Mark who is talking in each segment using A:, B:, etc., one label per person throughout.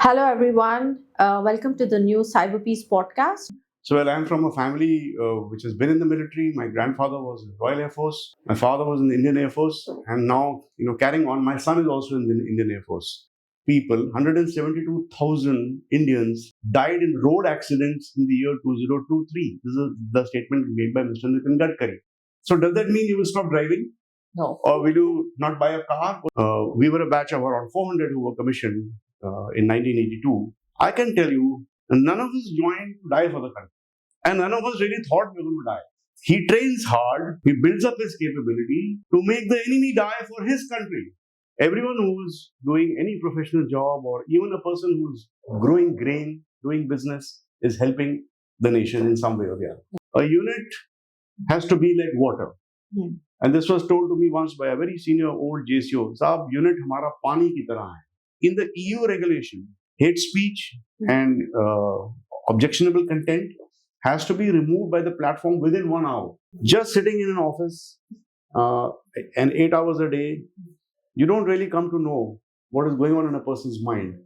A: Hello, everyone. Welcome to the new CyberPeace podcast.
B: So, well, I'm from a family which has been in the military. My grandfather was in the Royal Air Force. My father was in the Indian Air Force. And now, carrying on, my son is also in the Indian Air Force. 172,000 Indians died in road accidents in the year 2023. This is the statement made by Mr. Nitin Gadkari. So, does that mean you will stop driving?
A: No.
B: Or will you not buy a car? We were a batch of around 400 who were commissioned in 1982. I can tell you, none of us joined to die for the country. And none of us really thought we were going to die. He trains hard, he builds up his capability to make the enemy die for his country. Everyone who's doing any professional job or even a person who's growing grain, doing business, is helping the nation in some way or the other. A unit has to be like water. And this was told to me once by a very senior old JCO. Saab, unit hamara pani ki tarah hai. In the EU regulation, hate speech and objectionable content has to be removed by the platform within 1 hour. Just sitting in an office and 8 hours a day, you don't really come to know what is going on in a person's mind.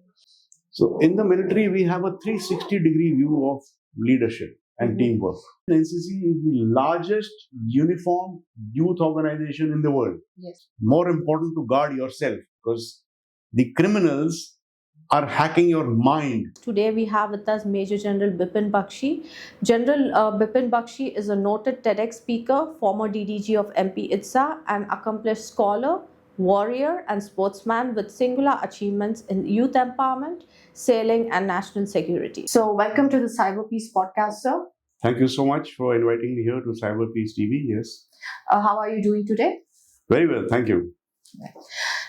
B: So in the military, we have a 360-degree view of leadership and teamwork. NCC is the largest uniform youth organization in the world.
A: Yes.
B: More important to guard yourself because the criminals are hacking your mind.
A: Today we have with us Major General Bipin Bakshi. General Bipin Bakshi is a noted TEDx speaker, former DDG of MP ITSA, an accomplished scholar, warrior and sportsman with singular achievements in youth empowerment, sailing and national security. So welcome to the CyberPeace podcast, sir.
B: Thank you so much for inviting me here to CyberPeace TV. Yes.
A: How are you doing today?
B: Very well, thank you.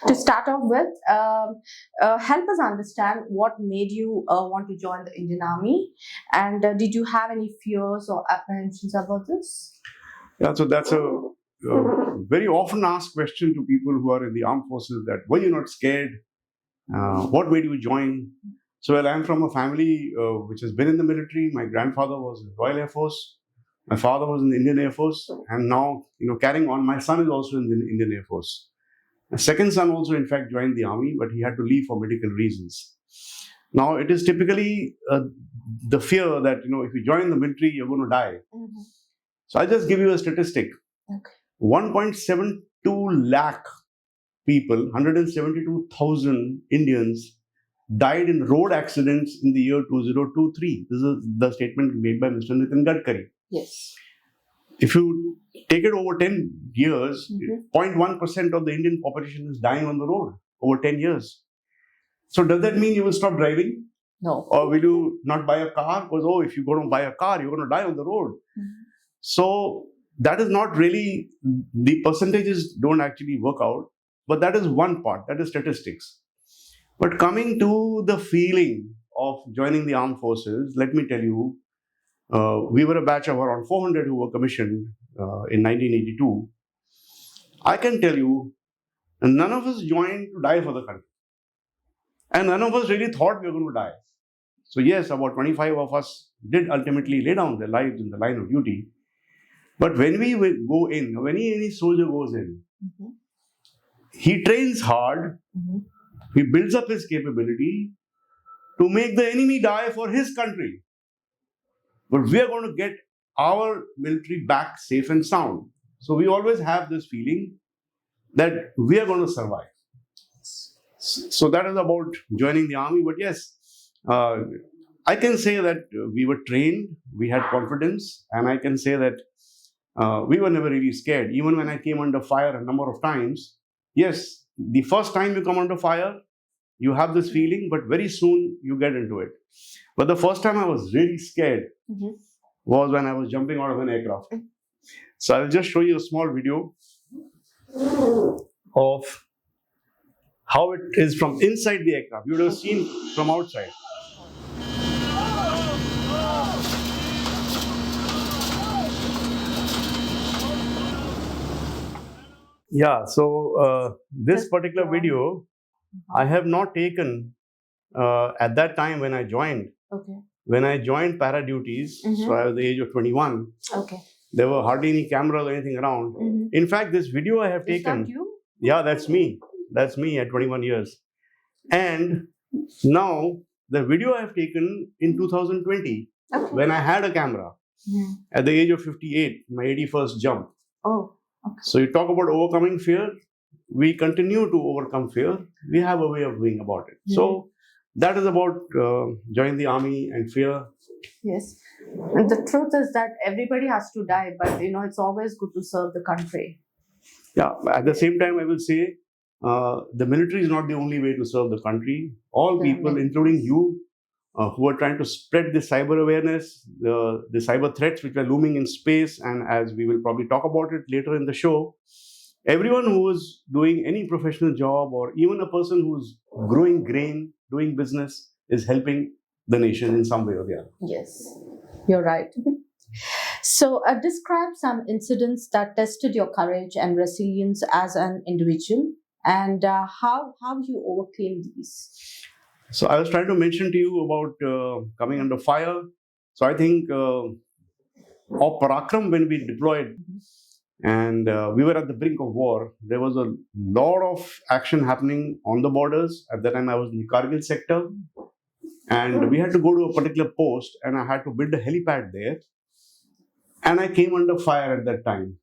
A: To start off with, help us understand what made you want to join the Indian Army, and did you have any fears or apprehensions about this?
B: Yeah, so that's a very often asked question to people who are in the armed forces, that were you not scared? What made you join? So, well, I'm from a family which has been in the military. My grandfather was in the Royal Air Force. My father was in the Indian Air Force. And now, carrying on, my son is also in the Indian Air Force. My second son also, in fact, joined the army, but he had to leave for medical reasons. Now, it is typically the fear that, if you join the military, you're going to die.
A: Mm-hmm.
B: So I'll just give you a statistic.
A: Okay.
B: 1.72 lakh people, 172,000 Indians died in road accidents in the year 2023. This is the statement made by Mr. Nitin Gadkari.
A: Yes.
B: If you take it over 10 years, 0.1% of the Indian population is dying on the road over 10 years. So does that mean you will stop driving?
A: No.
B: Or will you not buy a car? Because, if you're going to buy a car, you're going to die on the road. So that is not really, the percentages don't actually work out. But that is one part, that is statistics. But coming to the feeling of joining the armed forces, let me tell you, we were a batch of around 400 who were commissioned in 1982. I can tell you, none of us joined to die for the country. And none of us really thought we were going to die. So yes, about 25 of us did ultimately lay down their lives in the line of duty. But when we go in, when any soldier goes in, he trains hard, he builds up his capability to make the enemy die for his country. But we are going to get our military back safe and sound. So we always have this feeling that we are going to survive. So that is about joining the army. But yes, I can say that we were trained, we had confidence, and I can say that we were never really scared. Even when I came under fire a number of times, yes, the first time you come under fire, you have this feeling, but very soon you get into it. But the first time I was really scared was when I was jumping out of an aircraft. So I'll just show you a small video of how it is from inside the aircraft. You would have seen from outside. Yeah, so this particular video, I have not taken at that time when I joined.
A: Okay.
B: When I joined para duties, so I was the age of 21.
A: Okay.
B: There were hardly any cameras or anything around. In fact, this video I have taken.
A: Is that you?
B: Yeah, that's me. That's me at 21 years. And now the video I've taken in 2020
A: Okay.
B: when I had a camera at the age of 58, my 81st jump.
A: Oh, okay.
B: So you talk about overcoming fear. We continue to overcome fear. We have a way of doing about it. So that is about joining the army and fear.
A: Yes. And the truth is that everybody has to die, but it's always good to serve the country.
B: Yeah. At the same time, I will say the military is not the only way to serve the country. All people, including you, who are trying to spread the cyber awareness, the cyber threats which are looming in space, and as we will probably talk about it later in the show, everyone who is doing any professional job or even a person who's growing grain, doing business, is helping the nation in some way or the other.
A: Yes, you're right. So, describe some incidents that tested your courage and resilience as an individual, and how you overcame these.
B: So, I was trying to mention to you about coming under fire. So, I think of Parakram when we deployed. And we were at the brink of war. There was a lot of action happening on the borders. At that time, I was in the Kargil sector. And we had to go to a particular post, and I had to build a helipad there. And I came under fire at that time.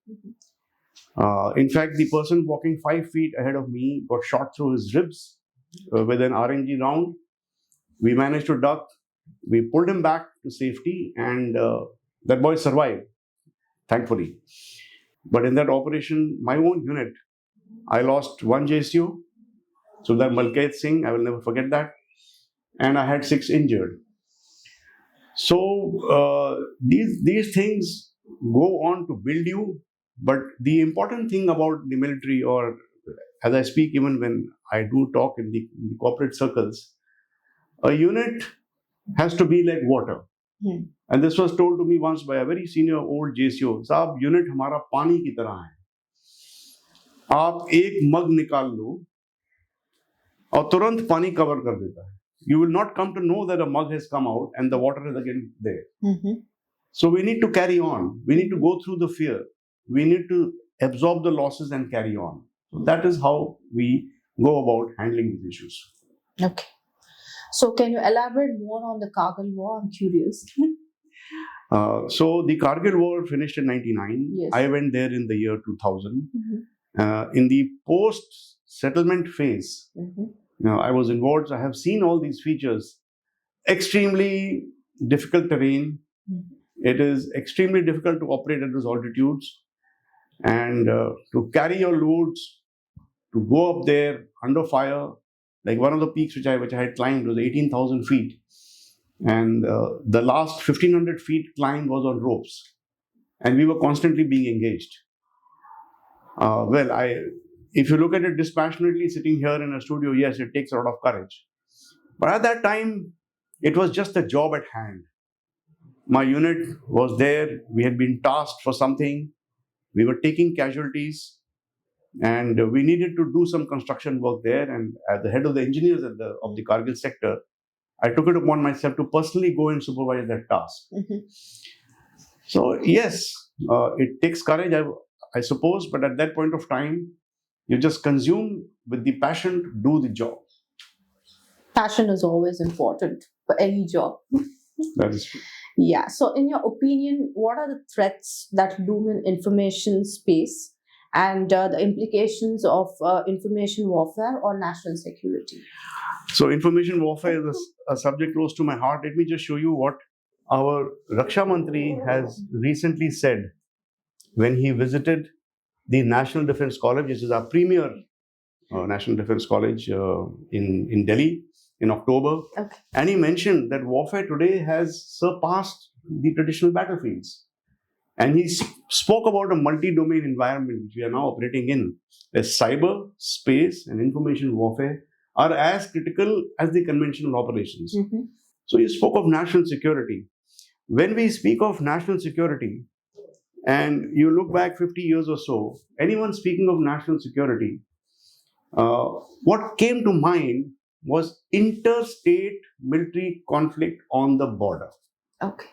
B: In fact, the person walking 5 feet ahead of me got shot through his ribs with an RNG round. We managed to duck. We pulled him back to safety, and that boy survived, thankfully. But in that operation, my own unit, I lost one JSU, Sundar Malkait Singh, I will never forget that, and I had 6 injured. So these things go on to build you, but the important thing about the military, or as I speak even when I do talk in the corporate circles, a unit has to be like water. And this was told to me once by a very senior old JCO. साहब unit हमारा पानी की तरह है. आप एक मग निकाल लो और तुरंत पानी कवर कर देता है. You will not come to know that a mug has come out and the water is again there. So we need to carry on. We need to go through the fear. We need to absorb the losses and carry on. So that is how we go about handling these issues.
A: Okay. So can you elaborate more on the Kargil War? I'm curious.
B: So the Kargil War finished in 99.
A: Yes.
B: I went there in the year 2000. In the post-settlement phase, I was involved. So I have seen all these features. Extremely difficult terrain. It is extremely difficult to operate at those altitudes. And to carry your loads, to go up there under fire, like one of the peaks which I had climbed was 18,000 feet. And the last 1,500 feet climb was on ropes. And we were constantly being engaged. If you look at it dispassionately, sitting here in a studio, yes, it takes a lot of courage. But at that time, it was just a job at hand. My unit was there. We had been tasked for something. We were taking casualties. And we needed to do some construction work there. And as the head of the engineers of the Kargil sector, I took it upon myself to personally go and supervise that task. So, yes, it takes courage, I suppose. But at that point of time, you just consume with the passion to do the job.
A: Passion is always important for any job.
B: That is true.
A: Yeah. So, in your opinion, what are the threats that loom in information space and the implications of information warfare or national security?
B: So, information warfare is a subject close to my heart. Let me just show you what our Raksha Mantri has recently said when he visited the National Defence College, which is our premier National Defence College in Delhi in October.
A: Okay.
B: And he mentioned that warfare today has surpassed the traditional battlefields. And he spoke about a multi-domain environment which we are now operating in. As cyber, space, and information warfare are as critical as the conventional operations. So he spoke of national security. When we speak of national security, and you look back 50 years or so, anyone speaking of national security, what came to mind was interstate military conflict on the border.
A: Okay.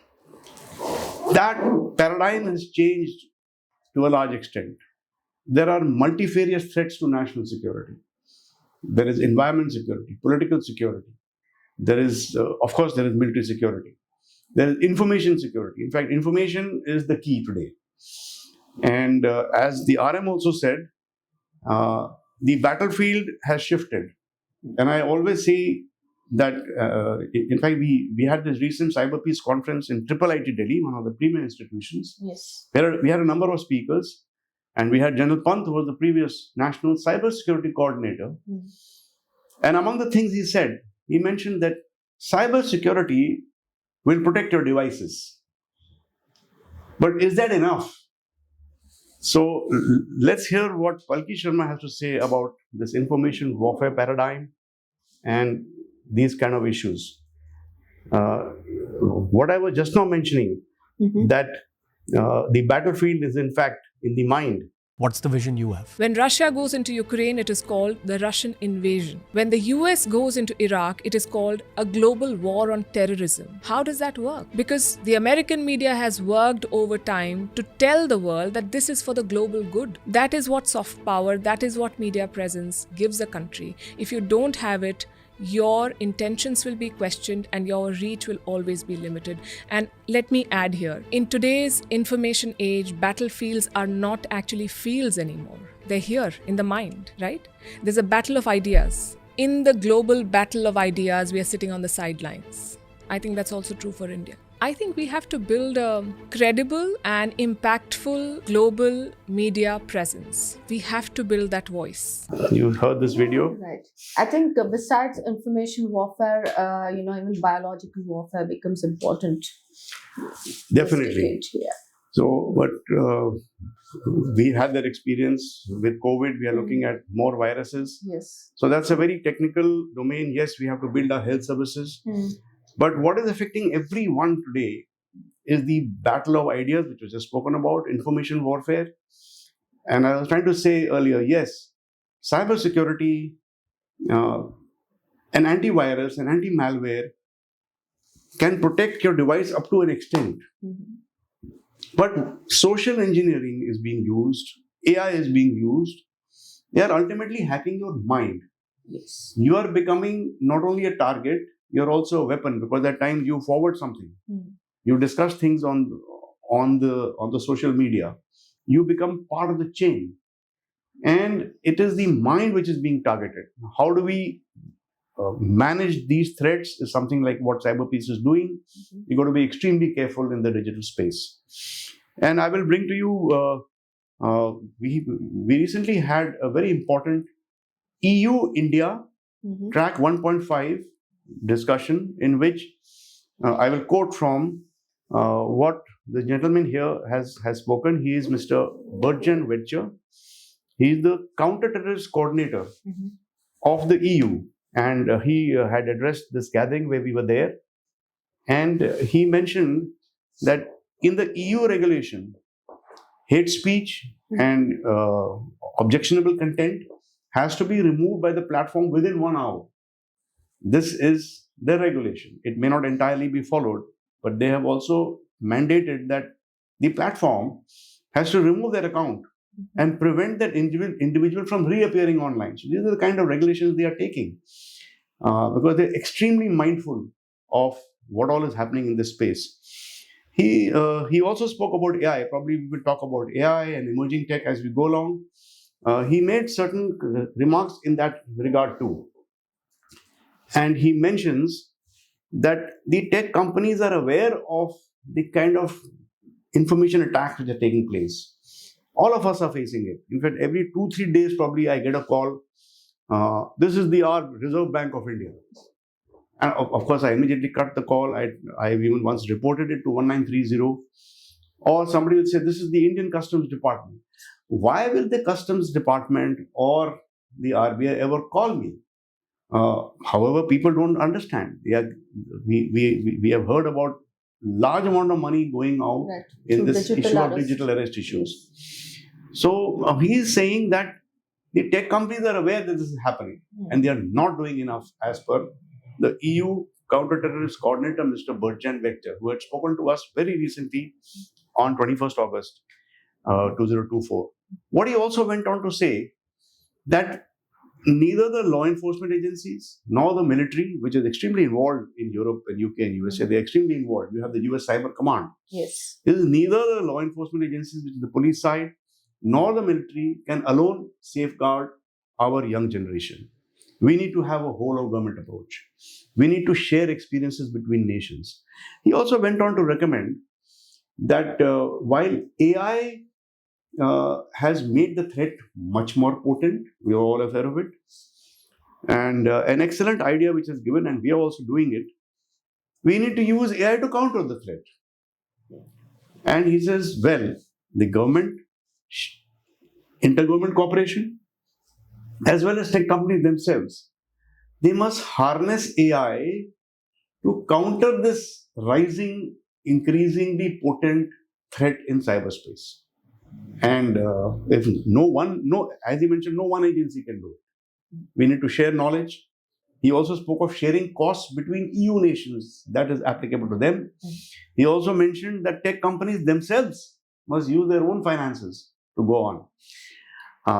B: That paradigm has changed to a large extent. There are multifarious threats to national security. There is environment security, political security, There is, of course, there is military security. There is information security. In fact, information is the key today. And as the RM also said, the battlefield has shifted. And I always say that, in fact, we had this recent CyberPeace conference in IIIT Delhi, one of the premier institutions.
A: Yes.
B: We had a number of speakers, and we had General Pant, who was the previous National Cybersecurity Coordinator. And among the things he said, he mentioned that cybersecurity will protect your devices. But is that enough? So let's hear what Palki Sharma has to say about this information warfare paradigm and these kind of issues. What I was just now mentioning, that the battlefield is in fact in the mind.
C: What's the vision you have?
D: When Russia goes into Ukraine, it is called the Russian invasion. When the US goes into Iraq, it is called a global war on terrorism. How does that work? Because the American media has worked over time to tell the world that this is for the global good. That is what soft power, that is what media presence gives a country. If you don't have it, your intentions will be questioned and your reach will always be limited. And let me add here, in today's information age, battlefields are not actually fields anymore. They're here in the mind, right? There's a battle of ideas. In the global battle of ideas, we are sitting on the sidelines. I think that's also true for India. I think we have to build a credible and impactful global media presence. We have to build that voice.
B: You heard this video?
A: Right. I think besides information warfare, even biological warfare becomes important.
B: Definitely.
A: Yeah.
B: So, but we had that experience with COVID. We are looking at more viruses.
A: Yes.
B: So that's a very technical domain. Yes, we have to build our health services. But what is affecting everyone today is the battle of ideas, which was just spoken about, information warfare. And I was trying to say earlier, yes, cybersecurity, an antivirus, an anti-malware can protect your device up to an extent. But social engineering is being used, AI is being used. They are ultimately hacking your mind.
A: Yes.
B: You are becoming not only a target, you're also a weapon, because at times you forward something, you discuss things on the social media, you become part of the chain, and it is the mind which is being targeted. How do we manage these threats? Is something like what CyberPeace is doing. You got to be extremely careful in the digital space. And I will bring to you. We recently had a very important EU India track 1.5 discussion, in which I will quote from what the gentleman here has spoken. He is Mr. Berjan Wetcher. He is the counter-terrorist coordinator of the EU, and he had addressed this gathering where we were there, and he mentioned that in the EU regulation, hate speech and objectionable content has to be removed by the platform within 1 hour. This is their regulation. It may not entirely be followed, but they have also mandated that the platform has to remove their account and prevent that individual from reappearing online. So these are the kind of regulations they are taking, because they're extremely mindful of what all is happening in this space. He also spoke about AI. Probably we will talk about AI and emerging tech as we go along. He made certain remarks in that regard too. And he mentions that the tech companies are aware of the kind of information attacks which are taking place. All of us are facing it. In fact, every 2-3 days, probably I get a call. This is the Reserve Bank of India. And of course, I immediately cut the call. I even once reported it to 1930. Or somebody will say, this is the Indian Customs Department. Why will the Customs Department or the RBI ever call me? However, people don't understand. We have heard about large amount of money going out in this issue of digital arrest issues. So he is saying that the tech companies are aware that this is happening and they are not doing enough, as per the EU counter-terrorist coordinator, Mr. Berjan Wetcher, who had spoken to us very recently on 21st August 2024. What he also went on to say that neither the law enforcement agencies nor the military, which is extremely involved in Europe and UK and USA, they're extremely involved. You have the US Cyber Command.
A: Yes.
B: This is neither the law enforcement agencies, which is the police side, nor the military can alone safeguard our young generation. We need to have a whole of government approach. We need to share experiences between nations. He also went on to recommend that while AI has made the threat much more potent, we are all aware of it, and an excellent idea which is given, and we are also doing it, we need to use AI to counter the threat. And he says, well, the government, intergovernment cooperation, as well as tech companies themselves, they must harness AI to counter this rising, increasingly potent threat in cyberspace. And if as he mentioned, no one agency can do it. We need to share knowledge. He also spoke of sharing costs between EU nations that is applicable to them. He also mentioned that tech companies themselves must use their own finances to go on.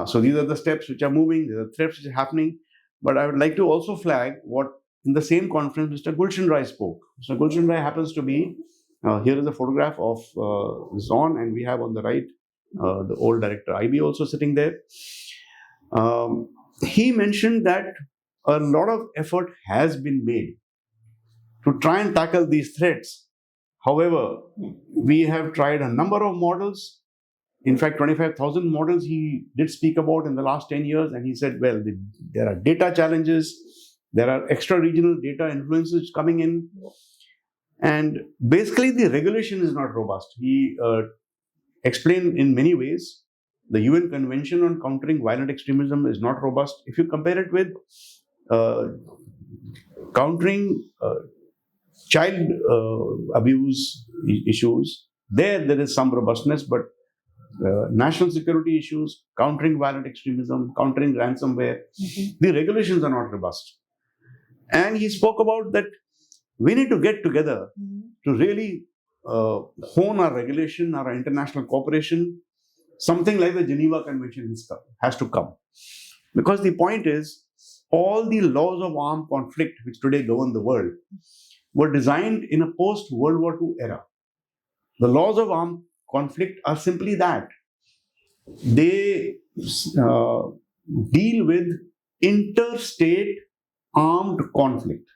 B: So these are the steps which are moving, these are the threats which are happening. But I would like to also flag what in the same conference Mr. Gulshan Rai spoke. Mr. Gulshan Rai happens to be, here is a photograph of Zon, and we have on the right the old director IB also sitting there. He mentioned that a lot of effort has been made to try and tackle these threats. However, we have tried a number of models. In fact, 25,000 models he did speak about in the last 10 years. And he said, well, there are data challenges. There are extra-regional data influences coming in. And basically, the regulation is not robust. He explained in many ways. The UN Convention on Countering Violent Extremism is not robust. If you compare it with countering child abuse issues, there is some robustness, but national security issues, countering violent extremism, countering ransomware, the regulations are not robust. And he spoke about that we need to get together to really hone our regulation, our international cooperation. Something like the Geneva Convention has to come. Because the point is, all the laws of armed conflict which today govern the world were designed in a post-World War II era. The laws of armed conflict are simply that. They deal with interstate armed conflict.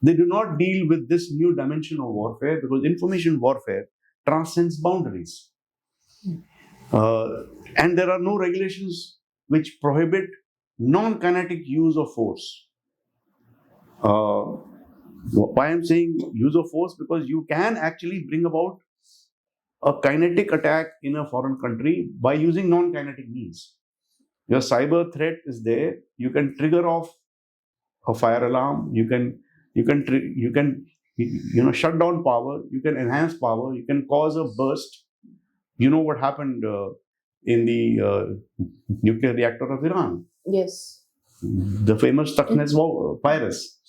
B: They do not deal with this new dimension of warfare because information warfare transcends boundaries. And there are no regulations which prohibit non-kinetic use of force. Why I'm saying use of force? Because you can actually bring about a kinetic attack in a foreign country by using non-kinetic means. Your cyber threat is there. You can trigger off a fire alarm. You can shut down power. You can enhance power. You can cause a burst. You know what happened in the nuclear reactor of Iran.
A: Yes.
B: The famous Stuxnet virus.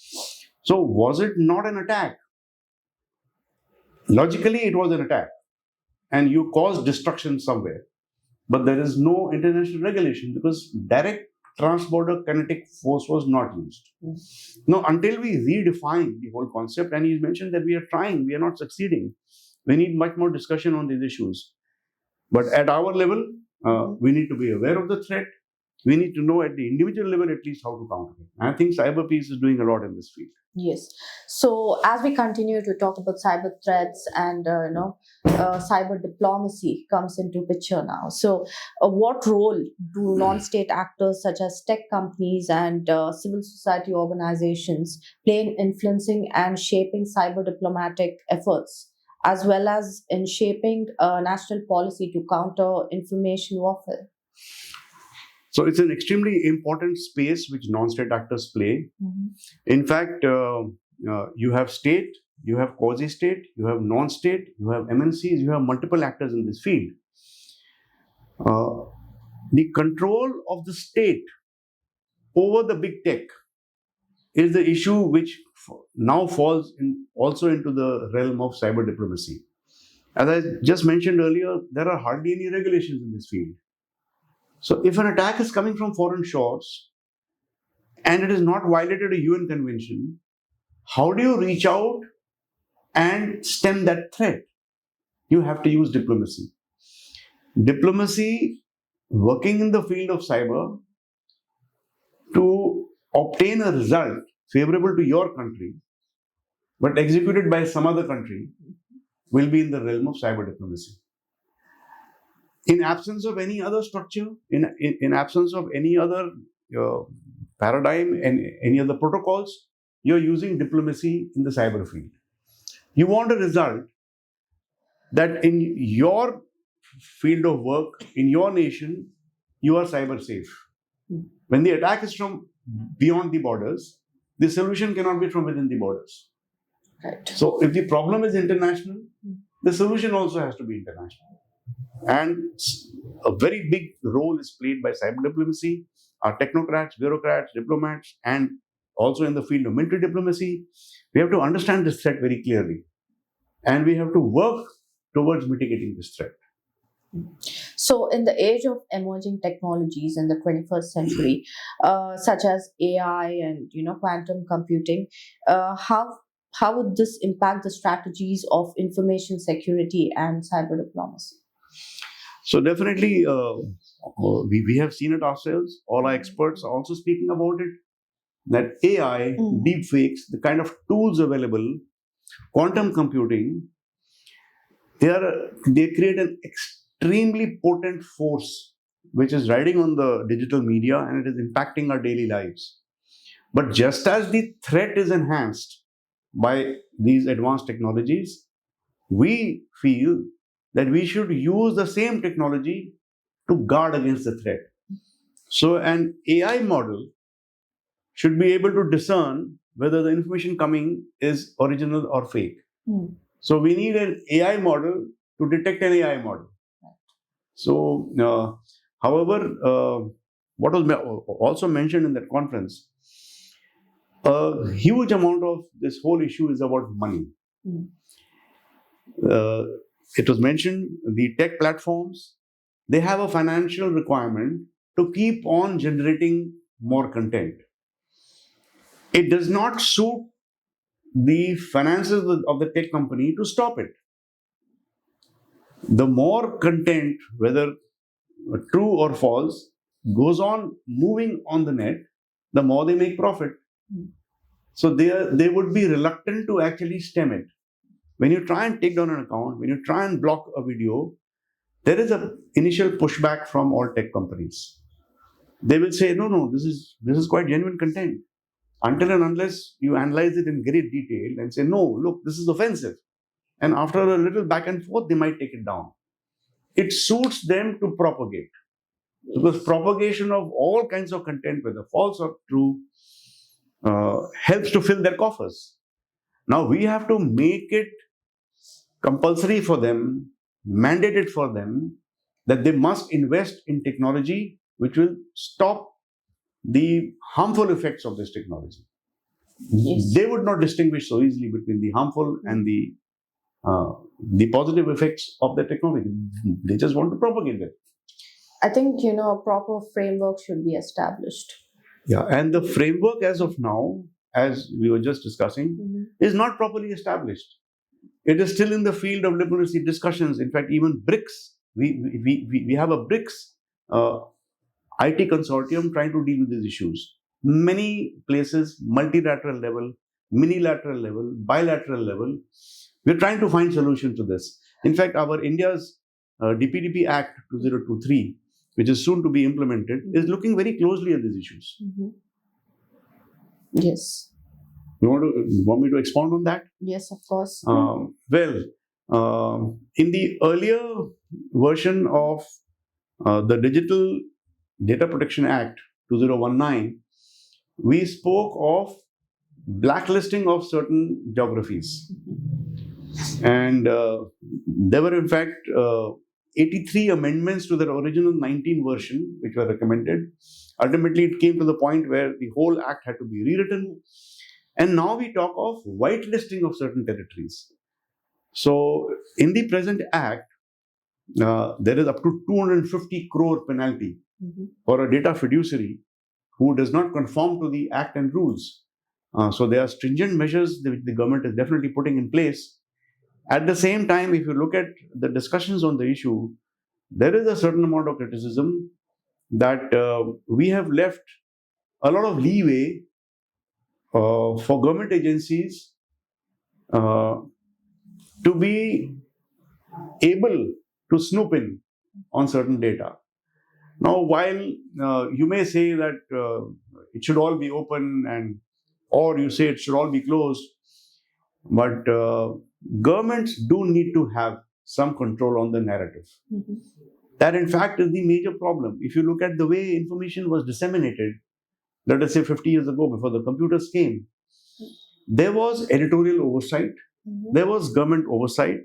B: So was it not an attack? Logically, it was an attack. And you caused destruction somewhere. But there is no international regulation because direct transborder kinetic force was not used. Now, until we redefine the whole concept, and he mentioned that we are trying, we are not succeeding. We need much more discussion on these issues. But at our level, we need to be aware of the threat. We need to know at the individual level at least how to counter it. And I think CyberPeace is doing a lot in this field.
A: Yes. So as we continue to talk about cyber threats and cyber diplomacy comes into picture now. So what role do non-state actors such as tech companies and civil society organizations play in influencing and shaping cyber diplomatic efforts, as well as in shaping national policy to counter information warfare?
B: So it's an extremely important space which non-state actors play. In fact, you have state, you have quasi-state, you have non-state, you have MNCs, you have multiple actors in this field. The control of the state over the big tech is the issue which now falls also into the realm of cyber diplomacy. As I just mentioned earlier, there are hardly any regulations in this field. So if an attack is coming from foreign shores, and it is not violated a UN convention, how do you reach out and stem that threat? You have to use diplomacy. Diplomacy, working in the field of cyber to obtain a result favorable to your country, but executed by some other country, will be in the realm of cyber diplomacy. In absence of any other structure, in absence of any other paradigm and any other protocols, you're using diplomacy in the cyber field. You want a result that in your field of work, in your nation, you are cyber safe. When the attack is from beyond the borders, the solution cannot be from within the borders.
A: Right.
B: So if the problem is international, the solution also has to be international. And a very big role is played by cyber diplomacy, our technocrats, bureaucrats, diplomats, and also in the field of military diplomacy. We have to understand this threat very clearly. And we have to work towards mitigating this threat.
A: So, in the age of emerging technologies in the 21st century, such as AI and quantum computing, how would this impact the strategies of information security and cyber diplomacy?
B: So definitely, we have seen it ourselves. All our experts are also speaking about it. That AI, deepfakes, the kind of tools available, quantum computing, they create an extremely potent force which is riding on the digital media and it is impacting our daily lives. But just as the threat is enhanced by these advanced technologies, we feel that we should use the same technology to guard against the threat. So an AI model should be able to discern whether the information coming is original or fake. So we need an AI model to detect an AI model. So, however, what was also mentioned in that conference, a huge amount of this whole issue is about money. It was mentioned the tech platforms, they have a financial requirement to keep on generating more content. It does not suit the finances of the tech company to stop it. The more content, whether true or false, goes on moving on the net, the more they make profit. So they would be reluctant to actually stem it. When you try and take down an account, when you try and block a video, there is an initial pushback from all tech companies. They will say, no, this is quite genuine content. Until and unless you analyze it in great detail and say, no, look, this is offensive. And after a little back and forth, they might take it down. It suits them to propagate. Because propagation of all kinds of content, whether false or true, helps to fill their coffers. Now we have to make it compulsory for them, mandated for them, that they must invest in technology which will stop the harmful effects of this technology. Yes. They would not distinguish so easily between the harmful and the positive effects of the technology. They just want to propagate it.
A: I think, a proper framework should be established.
B: Yeah, and the framework as of now, as we were just discussing, is not properly established. It is still in the field of diplomacy discussions. In fact, even BRICS, we have a BRICS IT consortium trying to deal with these issues. Many places, multilateral level, minilateral level, bilateral level, we're trying to find solutions to this. In fact, our India's DPDP Act 2023, which is soon to be implemented, is looking very closely at these issues.
A: Yes.
B: You want me to expound on that?
A: Yes, of course.
B: In the earlier version of the Digital Data Protection Act 2019, we spoke of blacklisting of certain geographies. And there were, in fact, 83 amendments to the original 19 version, which were recommended. Ultimately, it came to the point where the whole act had to be rewritten. And now we talk of whitelisting of certain territories. So, in the present act, there is up to 250 crore penalty for a data fiduciary who does not conform to the act and rules. So there are stringent measures that the government is definitely putting in place. At the same time, if you look at the discussions on the issue, there is a certain amount of criticism that we have left a lot of leeway for government agencies to be able to snoop in on certain data. Now, while you may say that it should all be open, or you say it should all be closed, but governments do need to have some control on the narrative.
A: Mm-hmm.
B: That, in fact, is the major problem. If you look at the way information was disseminated, let us say 50 years ago, before the computers came, there was editorial oversight, there was government oversight,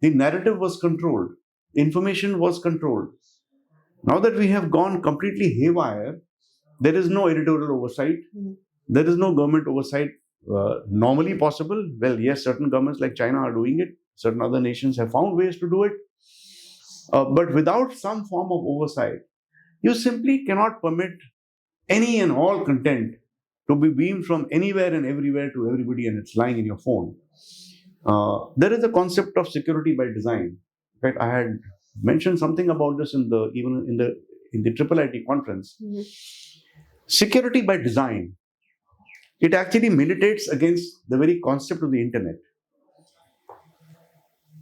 B: the narrative was controlled, information was controlled. Now that we have gone completely haywire, there is no editorial oversight, there is no government oversight normally possible. Well, yes, certain governments like China are doing it, certain other nations have found ways to do it. But without some form of oversight, you simply cannot permit any and all content to be beamed from anywhere and everywhere to everybody, and it's lying in your phone. There is a concept of security by design. In fact, I had mentioned something about this in the Triple IT conference. Security by design. It actually militates against the very concept of the internet.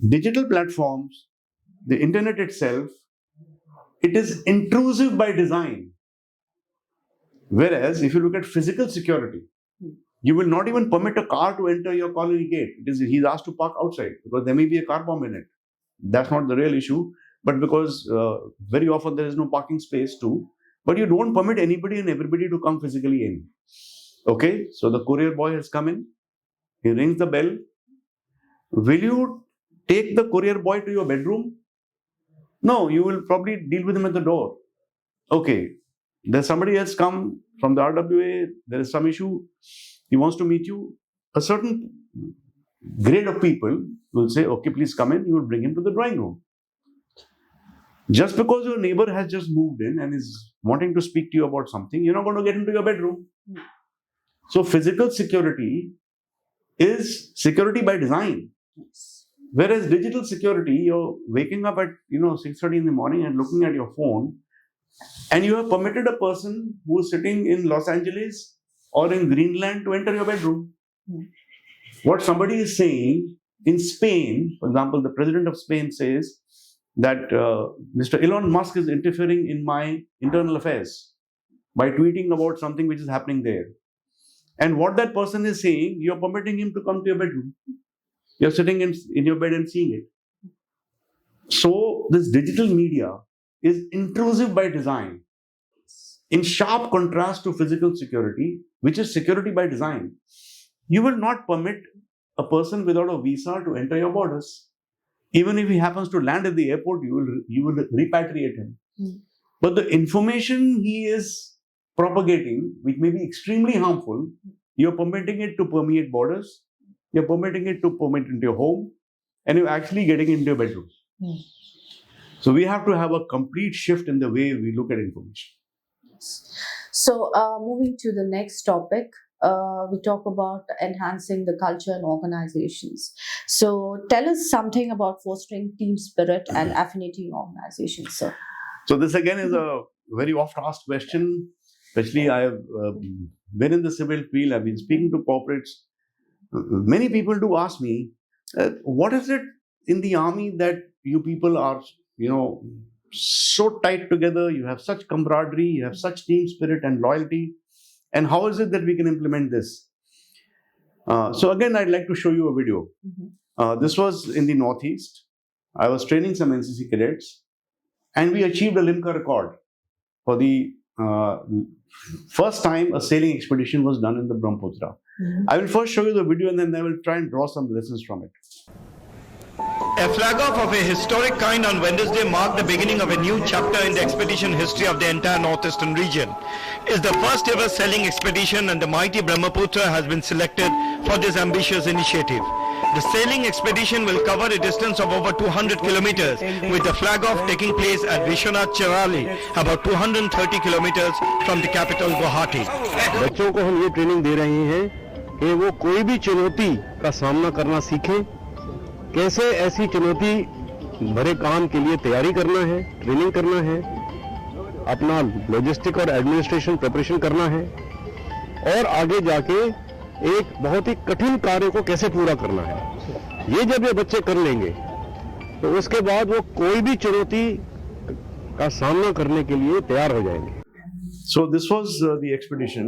B: Digital platforms, the internet itself, it is intrusive by design. Whereas if you look at physical security, you will not even permit a car to enter your colony gate. He's asked to park outside because there may be a car bomb in it. That's not the real issue, but because very often there is no parking space too. But you don't permit anybody and everybody to come physically in. Okay, so the courier boy has come in, he rings the bell. Will you take the courier boy to your bedroom? No, you will probably deal with him at the door. Okay, there's somebody else come from the RWA, there is some issue, he wants to meet you. A certain grade of people will say, okay, please come in, you will bring him to the drawing room. Just because your neighbor has just moved in and is wanting to speak to you about something, you're not going to get into your bedroom. So physical security is security by design. Whereas digital security, you're waking up at 6:30 in the morning and looking at your phone, and you have permitted a person who is sitting in Los Angeles or in Greenland to enter your bedroom. What somebody is saying in Spain, for example, the president of Spain says that Mr. Elon Musk is interfering in my internal affairs by tweeting about something which is happening there. And what that person is saying, you're permitting him to come to your bedroom. You're sitting in your bed and seeing it. So this digital media is intrusive by design, in sharp contrast to physical security, which is security by design. You will not permit a person without a visa to enter your borders. Even if he happens to land at the airport, you will repatriate him. But the information he is propagating, which may be extremely harmful, you're permitting it to permeate borders, you're permitting it to permeate into your home, and you're actually getting into your bedroom. So we have to have a complete shift in the way we look at information.
A: So moving to the next topic, we talk about enhancing the culture in organizations. So tell us something about fostering team spirit and affinity in organizations, sir.
B: So this again is a very oft-asked question. Especially I have been in the civil field, I've been speaking to corporates. Many people do ask me, what is it in the army that you people are, so tight together, you have such camaraderie, you have such team spirit and loyalty, and how is it that we can implement this? So again, I'd like to show you a video. This was in the Northeast. I was training some NCC cadets, and we achieved a Limca record for the first time a sailing expedition was done in the Brahmaputra. I will first show you the video and then I will try and draw some lessons from it.
C: A flag off of a historic kind on Wednesday marked the beginning of a new chapter in the expedition history of the entire northeastern region. It's the first ever sailing expedition and the mighty Brahmaputra has been selected for this ambitious initiative. The sailing expedition will cover a distance of over 200 kilometers, with the flag off taking place at Vishwanath Chirali, about 230 kilometers from the capital Guwahati.
E: बच्चों को हम ये training दे रहे हैं कि वो कोई भी चुनौती का सामना करना सीखें, कैसे ऐसी चुनौती भरे काम के लिए तैयारी करना है, ट्रेनिंग करना है, अपना लॉजिस्टिक और एडमिनिस्ट्रेशन प्रिपरेशन करना है और आगे जाके एक बहुत ही कठिन कार्य को कैसे पूरा करना है। ये जब ये बच्चे कर लेंगे तो उसके बाद वो कोई भी चुनौती का सामना करने के लिए तैयार हो जाएंगे।
B: So this was the expedition,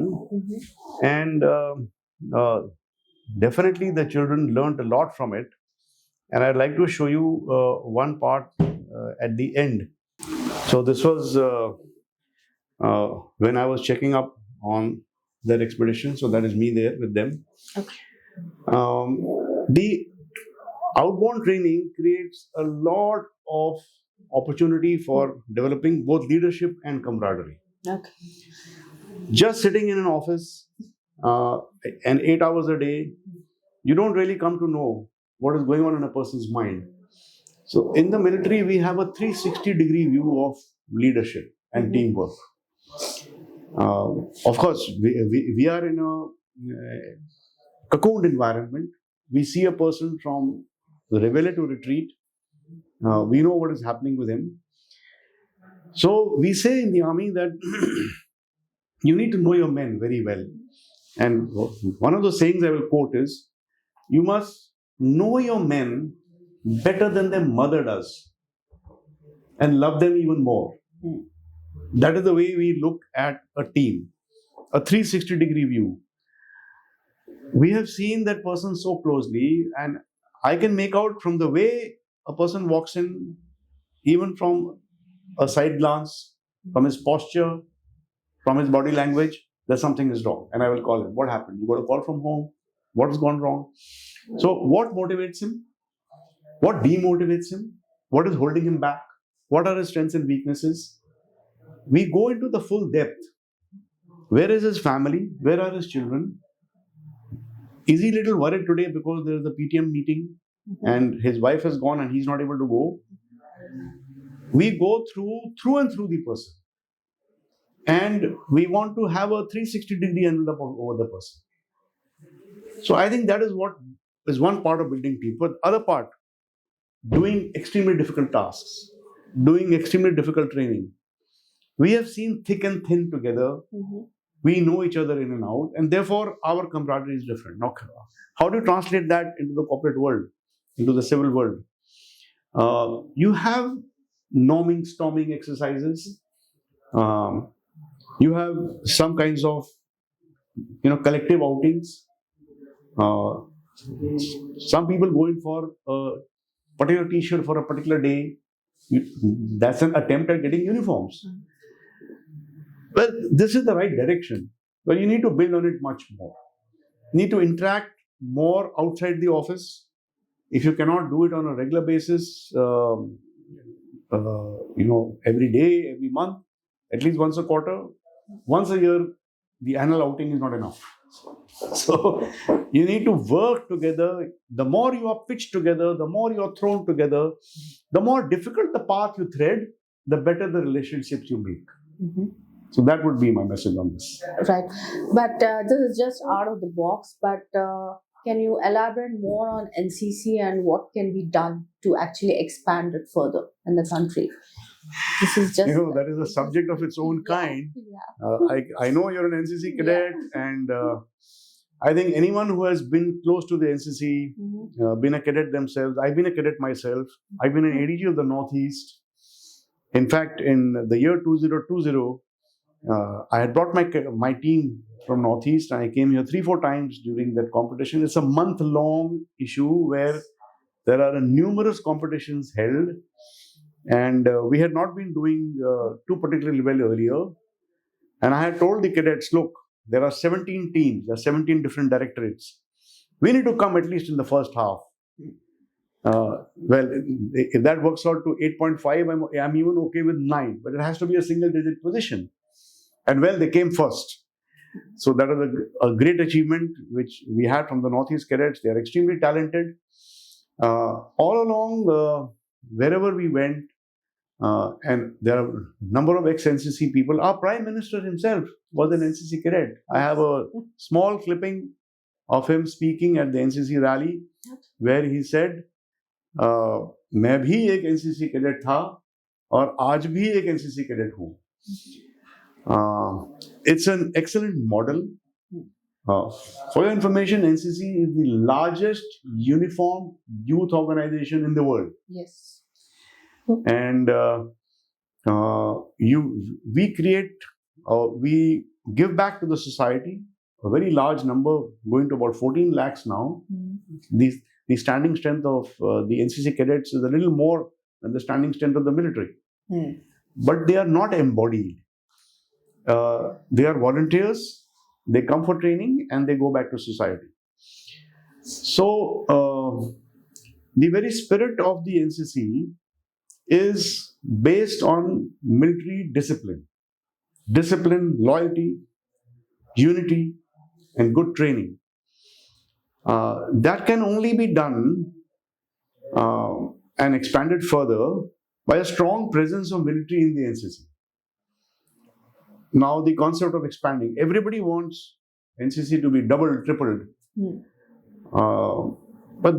B: and definitely the children learned a lot from it. And I'd like to show you one part at the end. So this was when I was checking up on that expedition. So that is me there with them.
A: Okay.
B: The outbound training creates a lot of opportunity for developing both leadership and camaraderie.
A: Okay.
B: Just sitting in an office and 8 hours a day, you don't really come to know what is going on in a person's mind. So in the military, we have a 360-degree view of leadership and teamwork. Of course, we are in a cocooned environment. We see a person from rebellion to retreat. We know what is happening with him. So we say in the army that you need to know your men very well. And one of the sayings I will quote is, you must know your men better than their mother does and love them even more. That is the way we look at a team, a 360-degree view. We have seen that person so closely, and I can make out from the way a person walks in, even from a side glance, from his posture, from his body language, that something is wrong. And I will call him. What happened? You got a call from home? What has gone wrong? So what motivates him? What demotivates him? What is holding him back? What are his strengths and weaknesses? We go into the full depth. Where is his family? Where are his children? Is he a little worried today because there is a PTM meeting and his wife has gone and he's not able to go? We go through and through the person. And we want to have a 360-degree envelope over the person. So I think that is what is one part of building team. But other part, doing extremely difficult tasks, doing extremely difficult training. We have seen thick and thin together. We know each other in and out, and therefore our camaraderie is different. Now, how do you translate that into the corporate world, into the civil world? You have norming, storming exercises. You have some kinds of, collective outings. Some people go in for a particular T-shirt for a particular day. That's an attempt at getting uniforms. Well, this is the right direction, but you need to build on it much more. You need to interact more outside the office. If you cannot do it on a regular basis, every day, every month, at least once a quarter, once a year, the annual outing is not enough. So you need to work together. The more you are pitched together, the more you are thrown together, the more difficult the path you tread, the better the relationships you make. So that would be my message on this.
A: Right. But this is just out of the box. But can you elaborate more on NCC and what can be done to actually expand it further in the country? This is just...
B: that is a subject of its own kind. I know you're an NCC cadet, and I think anyone who has been close to the NCC, been a cadet themselves, I've been a cadet myself, I've been an ADG of the Northeast. In fact, in the year 2020, I had brought my team from Northeast, and I came here 3-4 times during that competition. It's a month-long issue where there are numerous competitions held, and we had not been doing too particularly well earlier. And I had told the cadets, look, there are 17 teams, there are 17 different directorates. We need to come at least in the first half. Well, if that works out to 8.5, I'm even okay with 9, but it has to be a single-digit position. And well, they came first. So that is a great achievement which we had from the Northeast cadets. They are extremely talented. All along, wherever we went, and there are a number of ex-NCC people. Our Prime Minister himself was an NCC cadet. I have a small clipping of him speaking at the NCC rally where he said, मैं भी एक NCC cadet था और आज भी एक NCC cadet हूँ. It's an excellent model. For your information, NCC is the largest uniform youth organization in the world.
A: Yes.
B: And we give back to the society a very large number, going to about 14 lakhs now. The standing strength of the NCC cadets is a little more than the standing strength of the military. But they are not embodied. They are volunteers, they come for training and they go back to society. So, the very spirit of the NCC is based on military discipline. Discipline, loyalty, unity, and good training. That can only be done and expanded further by a strong presence of military in the NCC. Now, the concept of expanding. Everybody wants NCC to be doubled, tripled. But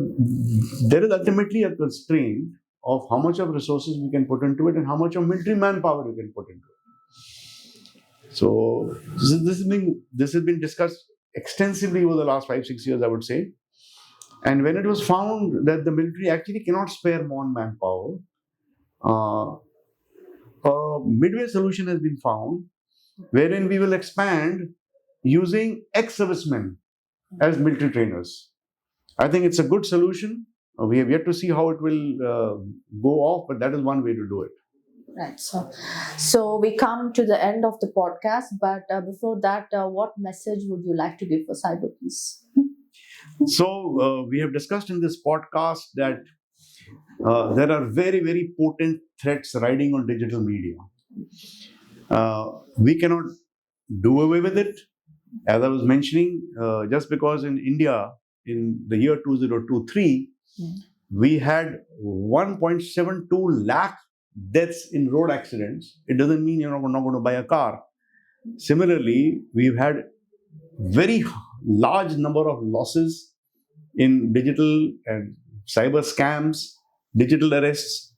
B: there is ultimately a constraint of how much of resources we can put into it and how much of military manpower we can put into it. So this has been discussed extensively over the last 5-6 years, I would say. And when it was found that the military actually cannot spare more manpower, a midway solution has been found wherein we will expand using ex-servicemen as military trainers. I think it's a good solution. We have yet to see how it will go off, but that is one way to do it.
A: Right. So we come to the end of the podcast, but before that, what message would you like to give for CyberPeace?
B: So we have discussed in this podcast that there are very, very potent threats riding on digital media. We cannot do away with it. As I was mentioning, just because in India, in the year 2023, we had 1.72 lakh deaths in road accidents. It doesn't mean you're not going to buy a car. Similarly, we've had very large number of losses in digital and cyber scams, digital arrests.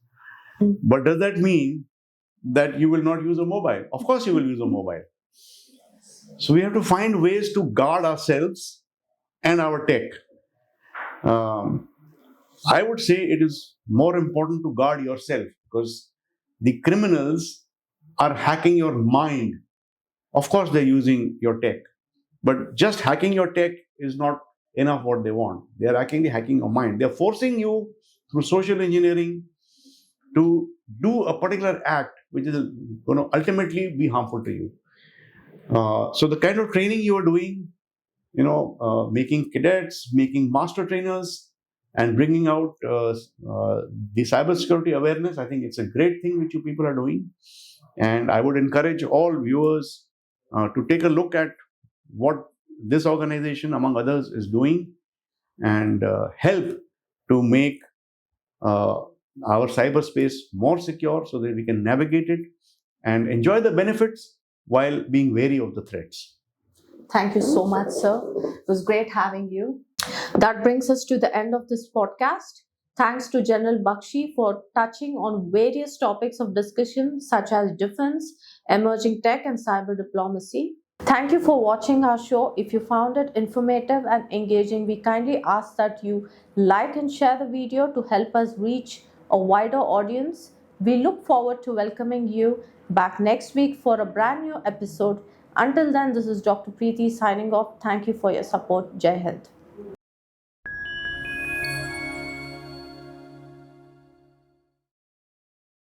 B: But does that mean that you will not use a mobile? Of course you will use a mobile. So we have to find ways to guard ourselves and our tech. I would say it is more important to guard yourself because the criminals are hacking your mind. Of course, they're using your tech, but just hacking your tech is not enough what they want. They are actually hacking your mind. They're forcing you through social engineering to do a particular act which is going to ultimately be harmful to you. So the kind of training you are doing, making cadets, making master trainers, and bringing out the cybersecurity awareness, I think it's a great thing which you people are doing. And I would encourage all viewers to take a look at what this organization, among others, is doing and help to make our cyberspace more secure so that we can navigate it and enjoy the benefits while being wary of the threats.
A: Thank you so much, sir. It was great having you. That brings us to the end of this podcast. Thanks to General Bakshi for touching on various topics of discussion such as defense, emerging tech and cyber diplomacy. Thank you for watching our show. If you found it informative and engaging, we kindly ask that you like and share the video to help us reach a wider audience. We look forward to welcoming you back next week for a brand new episode. Until then, this is Dr. Preeti signing off. Thank you for your support. Jai Hind.